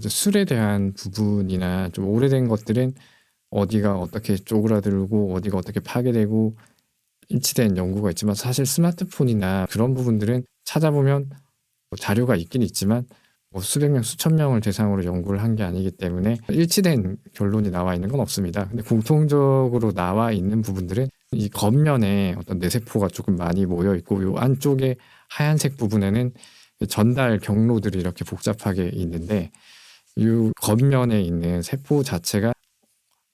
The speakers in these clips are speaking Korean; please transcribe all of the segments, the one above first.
이제 술에 대한 부분이나 좀 오래된 것들은 어디가 어떻게 쪼그라들고 어디가 어떻게 파괴되고 일치된 연구가 있지만 사실 스마트폰이나 그런 부분들은 찾아보면 뭐 자료가 있긴 있지만 뭐 수백 명, 수천 명을 대상으로 연구를 한 게 아니기 때문에 일치된 결론이 나와 있는 건 없습니다. 근데 공통적으로 나와 있는 부분들은 이 겉면에 어떤 뇌세포가 조금 많이 모여 있고 요 안쪽에 하얀색 부분에는 전달 경로들이 이렇게 복잡하게 있는데 이 겉면에 있는 세포 자체가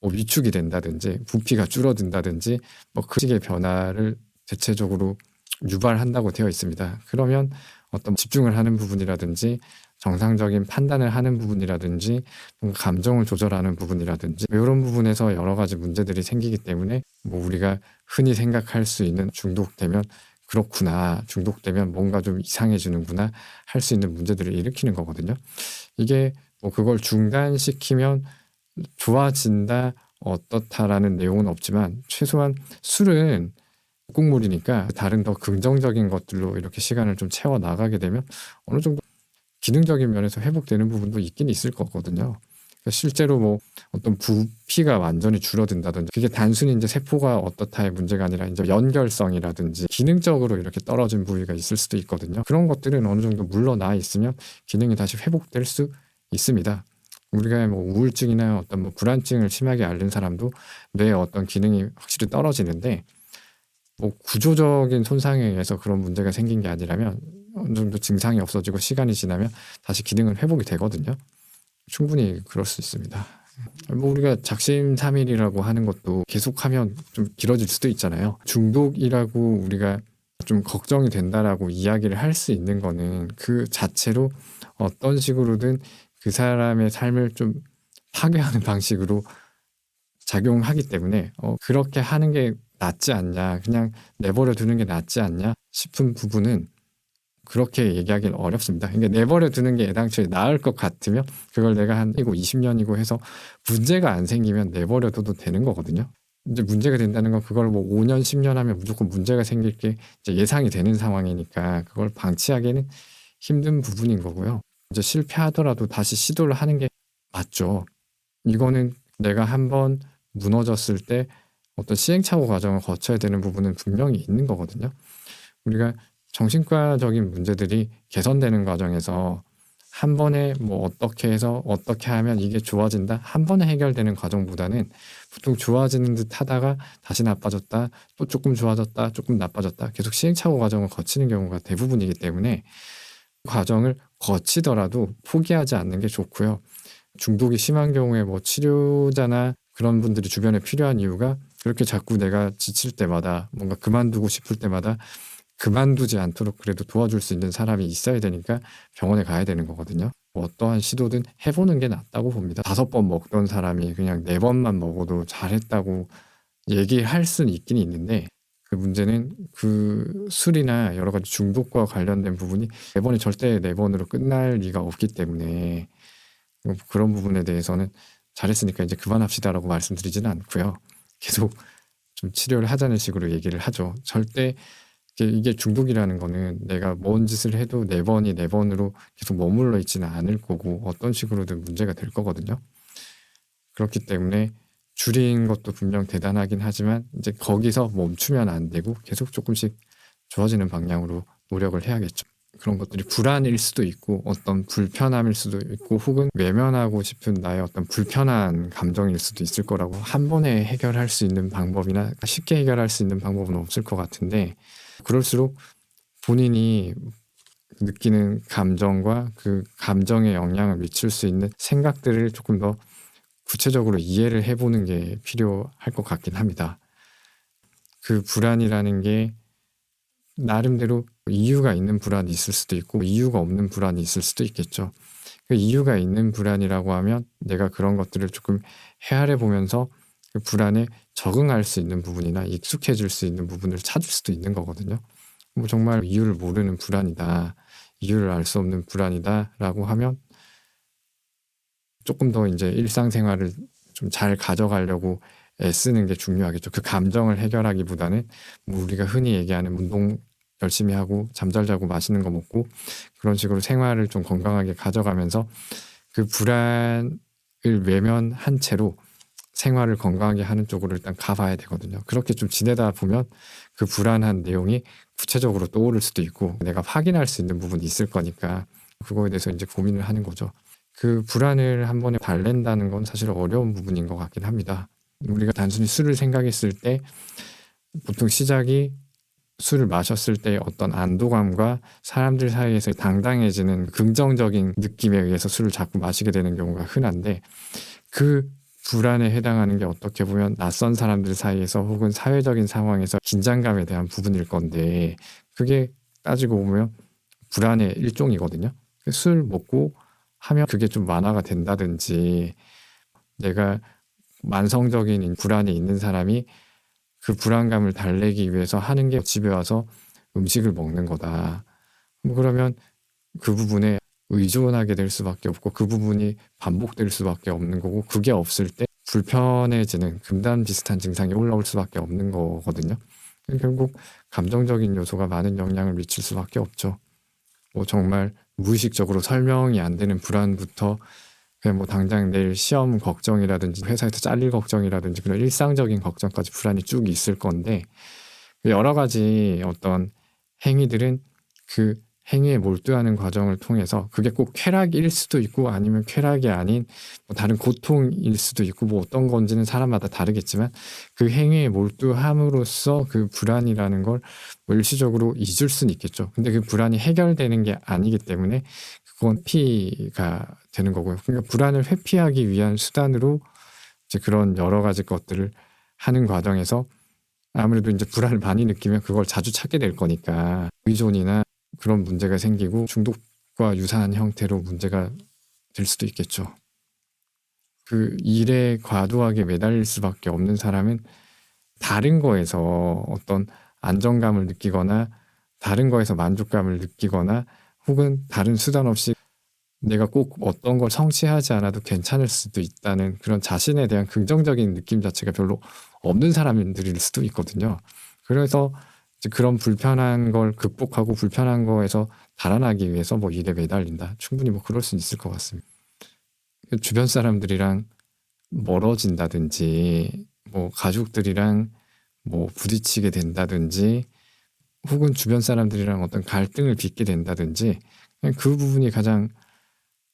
뭐 위축이 된다든지 부피가 줄어든다든지 뭐 그 식의 변화를 대체적으로 유발한다고 되어 있습니다. 그러면 어떤 집중을 하는 부분이라든지 정상적인 판단을 하는 부분이라든지 뭔가 감정을 조절하는 부분이라든지 이런 부분에서 여러 가지 문제들이 생기기 때문에 뭐 우리가 흔히 생각할 수 있는 중독되면 그렇구나, 중독되면 뭔가 좀 이상해지는구나 할 수 있는 문제들을 일으키는 거거든요. 이게 뭐 그걸 중단시키면 좋아진다, 어떻다라는 내용은 없지만 최소한 술은 곡물이니까 다른 더 긍정적인 것들로 이렇게 시간을 좀 채워 나가게 되면 어느 정도 기능적인 면에서 회복되는 부분도 있긴 있을 거거든요. 그러니까 실제로 뭐 어떤 부피가 완전히 줄어든다든지 그게 단순히 이제 세포가 어떻다의 문제가 아니라 이제 연결성이라든지 기능적으로 이렇게 떨어진 부위가 있을 수도 있거든요. 그런 것들은 어느 정도 물러나 있으면 기능이 다시 회복될 수 있습니다. 우리가 뭐 우울증이나 어떤 뭐 불안증을 심하게 앓는 사람도 뇌의 어떤 기능이 확실히 떨어지는데 뭐 구조적인 손상에 의해서 그런 문제가 생긴 게 아니라면 어느 정도 증상이 없어지고 시간이 지나면 다시 기능은 회복이 되거든요. 충분히 그럴 수 있습니다. 뭐 우리가 작심삼일이라고 하는 것도 계속하면 좀 길어질 수도 있잖아요. 중독이라고 우리가 좀 걱정이 된다라고 이야기를 할 수 있는 거는 그 자체로 어떤 식으로든 그 사람의 삶을 좀 파괴하는 방식으로 작용하기 때문에 그렇게 하는 게 낫지 않냐, 그냥 내버려 두는 게 낫지 않냐 싶은 부분은 그렇게 얘기하기는 어렵습니다. 그러니까 내버려 두는 게 애당초에 나을 것 같으면 그걸 내가 한 20년이고 해서 문제가 안 생기면 내버려 둬도 되는 거거든요. 이제 문제가 된다는 건 그걸 뭐 5년, 10년 하면 무조건 문제가 생길 게 이제 예상이 되는 상황이니까 그걸 방치하기는 힘든 부분인 거고요. 이제 실패하더라도 다시 시도를 하는 게 맞죠. 이거는 내가 한번 무너졌을 때 어떤 시행착오 과정을 거쳐야 되는 부분은 분명히 있는 거거든요. 우리가 정신과적인 문제들이 개선되는 과정에서 한 번에 뭐 어떻게 해서 어떻게 하면 이게 좋아진다 한 번에 해결되는 과정보다는 보통 좋아지는 듯 하다가 다시 나빠졌다, 또 조금 좋아졌다, 조금 나빠졌다, 계속 시행착오 과정을 거치는 경우가 대부분이기 때문에 과정을 거치더라도 포기하지 않는 게 좋고요. 중독이 심한 경우에 뭐 치료자나 그런 분들이 주변에 필요한 이유가 그렇게 자꾸 내가 지칠 때마다 뭔가 그만두고 싶을 때마다 그만두지 않도록 그래도 도와줄 수 있는 사람이 있어야 되니까 병원에 가야 되는 거거든요. 뭐 어떠한 시도든 해보는 게 낫다고 봅니다. 5번 먹던 사람이 그냥 4번만 먹어도 잘했다고 얘기할 수는 있긴 있는데 그 문제는 그 술이나 여러 가지 중독과 관련된 부분이 4번이 절대 4번으로 끝날 리가 없기 때문에 그런 부분에 대해서는 잘했으니까 이제 그만합시다라고 말씀드리지는 않고요. 계속 좀 치료를 하자는 식으로 얘기를 하죠. 절대 이게 중독이라는 거는 내가 뭔 짓을 해도 4번이 4번으로 계속 머물러 있지는 않을 거고 어떤 식으로든 문제가 될 거거든요. 그렇기 때문에 줄인 것도 분명 대단하긴 하지만 이제 거기서 멈추면 안 되고 계속 조금씩 좋아지는 방향으로 노력을 해야겠죠. 그런 것들이 불안일 수도 있고 어떤 불편함일 수도 있고 혹은 외면하고 싶은 나의 어떤 불편한 감정일 수도 있을 거라고 한 번에 해결할 수 있는 방법이나 쉽게 해결할 수 있는 방법은 없을 것 같은데 그럴수록 본인이 느끼는 감정과 그 감정에 영향을 미칠 수 있는 생각들을 조금 더 구체적으로 이해를 해보는 게 필요할 것 같긴 합니다. 그 불안이라는 게 나름대로 이유가 있는 불안이 있을 수도 있고 이유가 없는 불안이 있을 수도 있겠죠. 그 이유가 있는 불안이라고 하면 내가 그런 것들을 조금 헤아려 보면서 그 불안에 적응할 수 있는 부분이나 익숙해질 수 있는 부분을 찾을 수도 있는 거거든요. 뭐 정말 이유를 모르는 불안이다, 이유를 알 수 없는 불안이다라고 하면 조금 더 이제 일상생활을 좀 잘 가져가려고 애쓰는 게 중요하겠죠. 그 감정을 해결하기보다는 뭐 우리가 흔히 얘기하는 운동 열심히 하고 잠 잘 자고 맛있는 거 먹고 그런 식으로 생활을 좀 건강하게 가져가면서 그 불안을 외면한 채로 생활을 건강하게 하는 쪽으로 일단 가봐야 되거든요. 그렇게 좀 지내다 보면 그 불안한 내용이 구체적으로 떠오를 수도 있고 내가 확인할 수 있는 부분이 있을 거니까 그거에 대해서 이제 고민을 하는 거죠. 그 불안을 한 번에 달랜다는 건 사실 어려운 부분인 것 같긴 합니다. 우리가 단순히 술을 생각했을 때 보통 시작이 술을 마셨을 때 어떤 안도감과 사람들 사이에서 당당해지는 긍정적인 느낌에 의해서 술을 자꾸 마시게 되는 경우가 흔한데 그 불안에 해당하는 게 어떻게 보면 낯선 사람들 사이에서 혹은 사회적인 상황에서 긴장감에 대한 부분일 건데 그게 따지고 보면 불안의 일종이거든요. 술 먹고 하면 그게 좀 완화가 된다든지 내가 만성적인 불안이 있는 사람이 그 불안감을 달래기 위해서 하는 게 집에 와서 음식을 먹는 거다. 그러면 그 부분에 의존하게 될 수밖에 없고 그 부분이 반복될 수밖에 없는 거고 그게 없을 때 불편해지는 금단 비슷한 증상이 올라올 수밖에 없는 거거든요. 결국 감정적인 요소가 많은 영향을 미칠 수밖에 없죠. 뭐 정말 무의식적으로 설명이 안 되는 불안부터 그냥 뭐 당장 내일 시험 걱정이라든지 회사에서 잘릴 걱정이라든지 그런 일상적인 걱정까지 불안이 쭉 있을 건데 여러 가지 어떤 행위들은 그 행위에 몰두하는 과정을 통해서 그게 꼭 쾌락일 수도 있고 아니면 쾌락이 아닌 뭐 다른 고통일 수도 있고 뭐 어떤 건지는 사람마다 다르겠지만 그 행위에 몰두함으로써 그 불안이라는 걸 뭐 일시적으로 잊을 수는 있겠죠. 근데 그 불안이 해결되는 게 아니기 때문에 그건 회피가 되는 거고요. 그러니까 불안을 회피하기 위한 수단으로 이제 그런 여러 가지 것들을 하는 과정에서 아무래도 이제 불안을 많이 느끼면 그걸 자주 찾게 될 거니까 의존이나 그런 문제가 생기고 중독과 유사한 형태로 문제가 될 수도 있겠죠. 그 일에 과도하게 매달릴 수밖에 없는 사람은 다른 거에서 어떤 안정감을 느끼거나 다른 거에서 만족감을 느끼거나 혹은 다른 수단 없이 내가 꼭 어떤 걸 성취하지 않아도 괜찮을 수도 있다는 그런 자신에 대한 긍정적인 느낌 자체가 별로 없는 사람들일 수도 있거든요. 그래서 이제 그런 불편한 걸 극복하고 불편한 거에서 달아나기 위해서 뭐 일에 매달린다. 충분히 뭐 그럴 수 있을 것 같습니다. 주변 사람들이랑 멀어진다든지 뭐 가족들이랑 뭐 부딪히게 된다든지 혹은 주변 사람들이랑 어떤 갈등을 빚게 된다든지 그냥 그 부분이 가장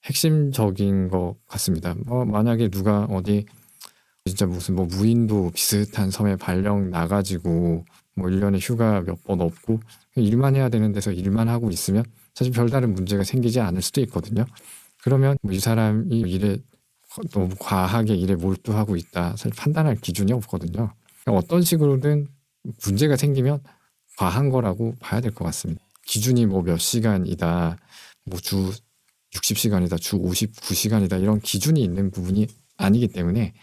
핵심적인 것 같습니다. 만약에 누가 어디 진짜 무슨 뭐 무인도 비슷한 섬에 발령 나가지고 뭐 1년에 휴가 몇 번 없고 일만 해야 되는 데서 일만 하고 있으면 사실 별다른 문제가 생기지 않을 수도 있거든요. 그러면 뭐이 사람이 일에 너무 과하게 일에 몰두하고 있다. 사실 판단할 기준이 없거든요. 어떤 식으로든 문제가 생기면 과한 거라고 봐야 될 것 같습니다. 기준이 뭐 몇 시간이다, 뭐 주 60시간이다, 주 59시간이다 이런 기준이 있는 부분이 아니기 때문에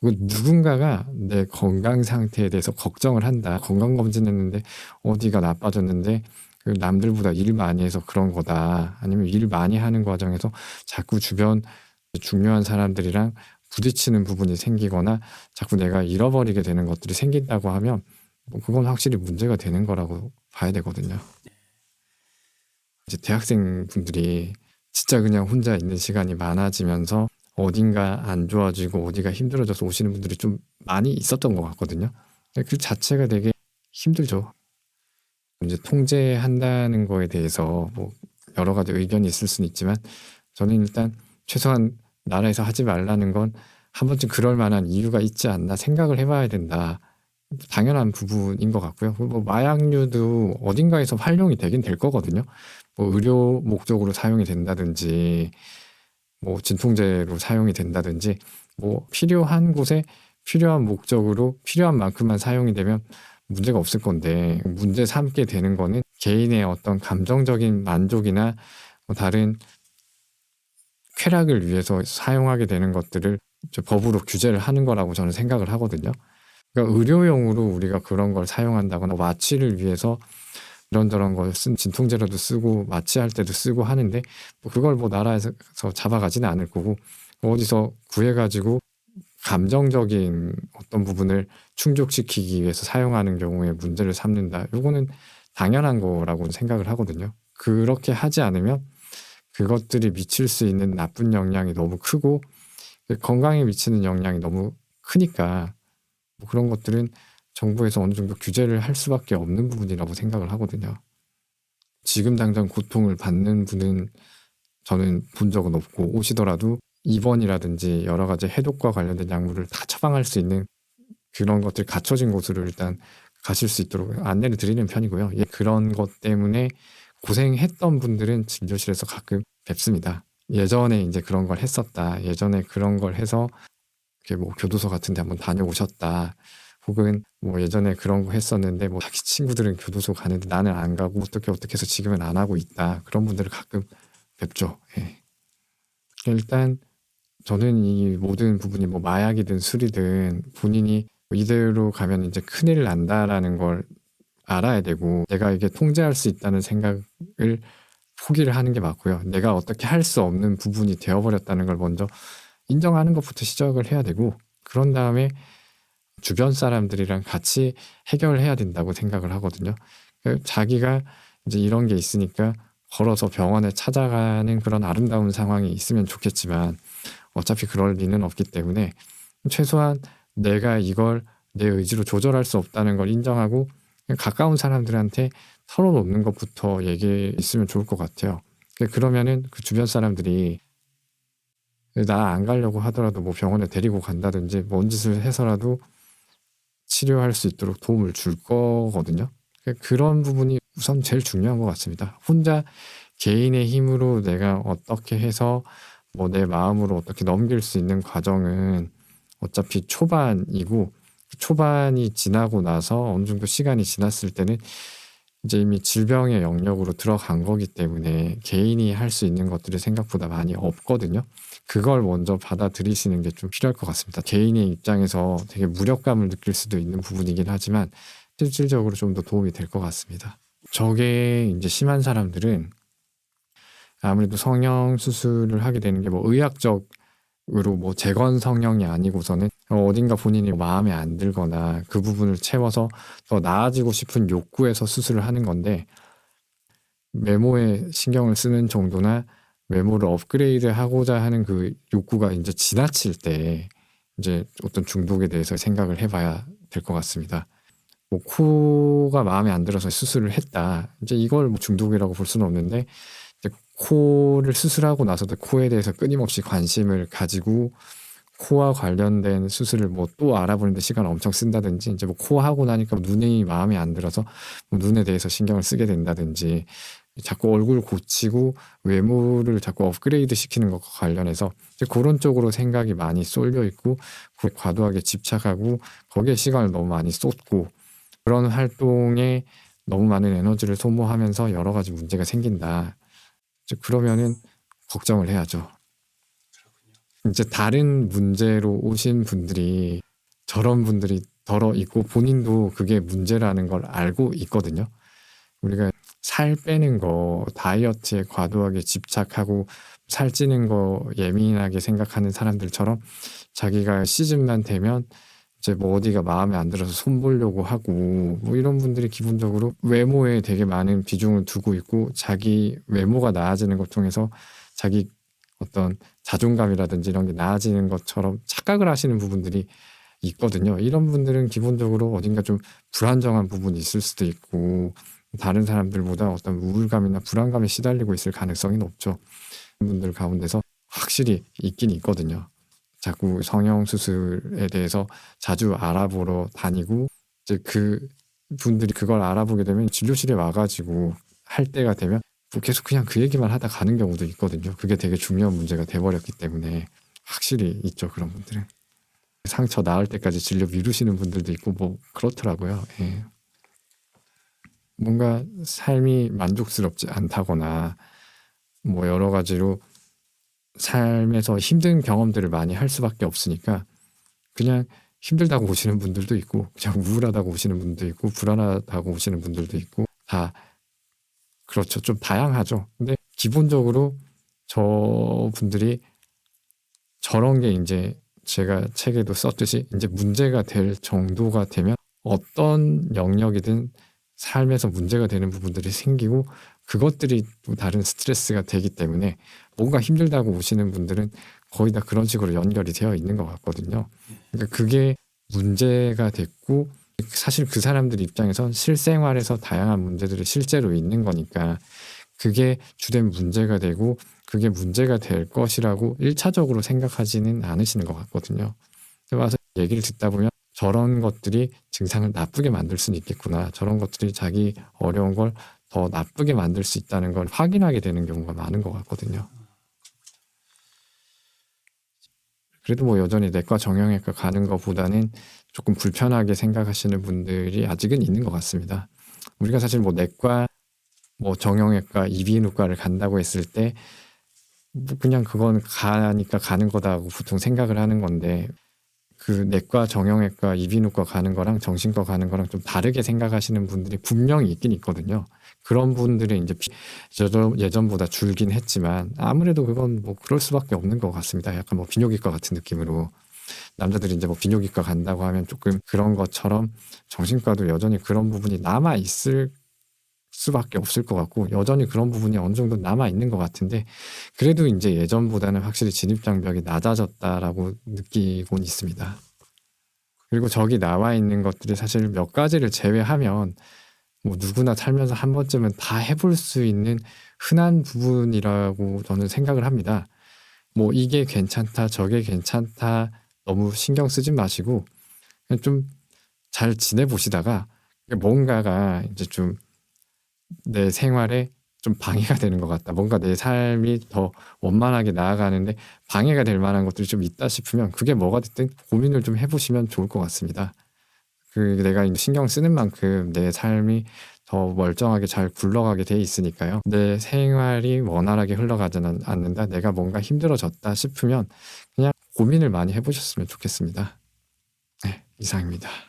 누군가가 내 건강 상태에 대해서 걱정을 한다. 건강검진했는데 어디가 나빠졌는데 남들보다 일 많이 해서 그런 거다. 아니면 일 많이 하는 과정에서 자꾸 주변 중요한 사람들이랑 부딪히는 부분이 생기거나 자꾸 내가 잃어버리게 되는 것들이 생긴다고 하면 뭐 그건 확실히 문제가 되는 거라고 봐야 되거든요. 이제 대학생 분들이 진짜 그냥 혼자 있는 시간이 많아지면서 어딘가 안 좋아지고 어디가 힘들어져서 오시는 분들이 좀 많이 있었던 것 같거든요. 그 자체가 되게 힘들죠. 이제 통제한다는 거에 대해서 뭐 여러 가지 의견이 있을 수는 있지만 저는 일단 최소한 나라에서 하지 말라는 건 한 번쯤 그럴 만한 이유가 있지 않나 생각을 해봐야 된다. 당연한 부분인 것 같고요. 뭐 마약류도 어딘가에서 활용이 되긴 될 거거든요. 뭐 의료 목적으로 사용이 된다든지 뭐 진통제로 사용이 된다든지 뭐 필요한 곳에 필요한 목적으로 필요한 만큼만 사용이 되면 문제가 없을 건데 문제 삼게 되는 거는 개인의 어떤 감정적인 만족이나 뭐 다른 쾌락을 위해서 사용하게 되는 것들을 법으로 규제를 하는 거라고 저는 생각을 하거든요. 그러니까 의료용으로 우리가 그런 걸 사용한다거나 마취를 위해서 이런저런 걸 쓴 진통제로도 쓰고 마취할 때도 쓰고 하는데 그걸 뭐 나라에서 잡아가지는 않을 거고 어디서 구해가지고 감정적인 어떤 부분을 충족시키기 위해서 사용하는 경우에 문제를 삼는다. 이거는 당연한 거라고 생각을 하거든요. 그렇게 하지 않으면 그것들이 미칠 수 있는 나쁜 영향이 너무 크고 건강에 미치는 영향이 너무 크니까 뭐 그런 것들은 정부에서 어느 정도 규제를 할 수밖에 없는 부분이라고 생각을 하거든요. 지금 당장 고통을 받는 분은 저는 본 적은 없고 오시더라도 입원이라든지 여러 가지 해독과 관련된 약물을 다 처방할 수 있는 그런 것들이 갖춰진 곳으로 일단 가실 수 있도록 안내를 드리는 편이고요. 그런 것 때문에 고생했던 분들은 진료실에서 가끔 뵙습니다. 예전에 이제 그런 걸 했었다. 예전에 그런 걸 해서 이렇게 뭐 교도소 같은 데 한번 다녀오셨다. 혹은 뭐 예전에 그런 거 했었는데 뭐 자기 친구들은 교도소 가는데 나는 안 가고 어떻게 해서 지금은 안 하고 있다. 그런 분들을 가끔 뵙죠. 예. 일단 저는 이 모든 부분이 뭐 마약이든 술이든 본인이 이대로 가면 이제 큰일 난다라는 걸 알아야 되고 내가 이게 통제할 수 있다는 생각을 포기를 하는 게 맞고요. 내가 어떻게 할 수 없는 부분이 되어버렸다는 걸 먼저 인정하는 것부터 시작을 해야 되고 그런 다음에 주변 사람들이랑 같이 해결해야 된다고 생각을 하거든요. 자기가 이제 이런 게 있으니까 걸어서 병원에 찾아가는 그런 아름다운 상황이 있으면 좋겠지만 어차피 그럴 리는 없기 때문에 최소한 내가 이걸 내 의지로 조절할 수 없다는 걸 인정하고 가까운 사람들한테 털어놓는 것부터 얘기했으면 좋을 것 같아요. 그러면은 그 주변 사람들이 나 안 가려고 하더라도 뭐 병원에 데리고 간다든지 뭔 짓을 해서라도 치료할 수 있도록 도움을 줄 거거든요. 그런 부분이 우선 제일 중요한 것 같습니다. 혼자 개인의 힘으로 내가 어떻게 해서 뭐 내 마음으로 어떻게 넘길 수 있는 과정은 어차피 초반이고 초반이 지나고 나서 어느 정도 시간이 지났을 때는 이제 이미 질병의 영역으로 들어간 거기 때문에 개인이 할 수 있는 것들이 생각보다 많이 없거든요. 그걸 먼저 받아들이시는 게 좀 필요할 것 같습니다. 개인의 입장에서 되게 무력감을 느낄 수도 있는 부분이긴 하지만 실질적으로 좀 더 도움이 될 것 같습니다. 저게 이제 심한 사람들은 아무래도 성형 수술을 하게 되는 게 뭐 의학적으로 뭐 재건 성형이 아니고서는 어딘가 본인이 마음에 안 들거나 그 부분을 채워서 더 나아지고 싶은 욕구에서 수술을 하는 건데 외모에 신경을 쓰는 정도나 외모를 업그레이드 하고자 하는 그 욕구가 이제 지나칠 때 이제 어떤 중독에 대해서 생각을 해봐야 될 것 같습니다. 뭐 코가 마음에 안 들어서 수술을 했다. 이제 이걸 뭐 중독이라고 볼 수는 없는데 이제 코를 수술하고 나서도 코에 대해서 끊임없이 관심을 가지고 코와 관련된 수술을 뭐 또 알아보는데 시간을 엄청 쓴다든지 이제 뭐 코 하고 나니까 눈이 마음에 안 들어서 뭐 눈에 대해서 신경을 쓰게 된다든지 자꾸 얼굴 고치고 외모를 자꾸 업그레이드 시키는 것과 관련해서 이제 그런 쪽으로 생각이 많이 쏠려 있고 과도하게 집착하고 거기에 시간을 너무 많이 쏟고 그런 활동에 너무 많은 에너지를 소모하면서 여러 가지 문제가 생긴다. 이제 그러면은 걱정을 해야죠. 이제 다른 문제로 오신 분들이 저런 분들이 덜어 있고 본인도 그게 문제라는 걸 알고 있거든요. 우리가 살 빼는 거, 다이어트에 과도하게 집착하고 살찌는 거 예민하게 생각하는 사람들처럼 자기가 시즌만 되면 이제 뭐 어디가 마음에 안 들어서 손 보려고 하고 뭐 이런 분들이 기본적으로 외모에 되게 많은 비중을 두고 있고 자기 외모가 나아지는 것 통해서 자기 어떤 자존감이라든지 이런 게 나아지는 것처럼 착각을 하시는 부분들이 있거든요. 이런 분들은 기본적으로 어딘가 좀 불안정한 부분이 있을 수도 있고 다른 사람들보다 어떤 우울감이나 불안감에 시달리고 있을 가능성이 높죠. 분들 가운데서 확실히 있긴 있거든요. 자꾸 성형 수술에 대해서 자주 알아보러 다니고 이제 그 분들이 그걸 알아보게 되면 진료실에 와가지고 할 때가 되면 뭐 계속 그냥 그 얘기만 하다 가는 경우도 있거든요. 그게 되게 중요한 문제가 돼버렸기 때문에 확실히 있죠. 그런 분들은 상처 나을 때까지 진료 미루시는 분들도 있고 뭐 그렇더라고요. 예. 뭔가 삶이 만족스럽지 않다거나 뭐 여러 가지로 삶에서 힘든 경험들을 많이 할 수밖에 없으니까 그냥 힘들다고 오시는 분들도 있고 그냥 우울하다고 오시는 분도 있고 불안하다고 오시는 분들도 있고 다 그렇죠. 좀 다양하죠. 근데 기본적으로 저분들이 저런 게 이제 제가 책에도 썼듯이 이제 문제가 될 정도가 되면 어떤 영역이든 삶에서 문제가 되는 부분들이 생기고 그것들이 또 다른 스트레스가 되기 때문에 뭔가 힘들다고 오시는 분들은 거의 다 그런 식으로 연결이 되어 있는 것 같거든요. 그러니까 그게 문제가 됐고 사실 그 사람들 입장에선 실생활에서 다양한 문제들이 실제로 있는 거니까 그게 주된 문제가 되고 그게 문제가 될 것이라고 1차적으로 생각하지는 않으시는 것 같거든요. 와서 얘기를 듣다 보면 저런 것들이 증상을 나쁘게 만들 수는 있겠구나. 저런 것들이 자기 어려운 걸 더 나쁘게 만들 수 있다는 걸 확인하게 되는 경우가 많은 것 같거든요. 그래도 뭐 여전히 내과 정형외과 가는 것보다는 조금 불편하게 생각하시는 분들이 아직은 있는 것 같습니다. 우리가 사실 뭐 내과, 뭐 정형외과, 이비인후과를 간다고 했을 때 뭐 그냥 그건 가니까 가는 거다고 보통 생각을 하는 건데 그 내과, 정형외과, 이비인후과 가는 거랑 정신과 가는 거랑 좀 다르게 생각하시는 분들이 분명히 있긴 있거든요. 그런 분들은 이제 예전보다 줄긴 했지만 아무래도 그건 뭐 그럴 수밖에 없는 것 같습니다. 약간 뭐 비뇨기과 같은 느낌으로 남자들이 이제 뭐 비뇨기과 간다고 하면 조금 그런 것처럼 정신과도 여전히 그런 부분이 남아 있을 수밖에 없을 것 같고 여전히 그런 부분이 어느 정도 남아 있는 것 같은데 그래도 이제 예전보다는 확실히 진입장벽이 낮아졌다라고 느끼곤 있습니다. 그리고 저기 나와 있는 것들이 사실 몇 가지를 제외하면 뭐 누구나 살면서 한 번쯤은 다 해볼 수 있는 흔한 부분이라고 저는 생각을 합니다. 뭐 이게 괜찮다, 저게 괜찮다 너무 신경 쓰지 마시고 그냥 좀 잘 지내보시다가 뭔가가 이제 좀 내 생활에 좀 방해가 되는 것 같다. 뭔가 내 삶이 더 원만하게 나아가는데 방해가 될 만한 것들이 좀 있다 싶으면 그게 뭐가 됐든 고민을 좀 해보시면 좋을 것 같습니다. 그 내가 이제 신경 쓰는 만큼 내 삶이 더 멀쩡하게 잘 굴러가게 돼 있으니까요. 내 생활이 원활하게 흘러가지는 않는다. 내가 뭔가 힘들어졌다 싶으면 그냥 고민을 많이 해보셨으면 좋겠습니다. 네, 이상입니다.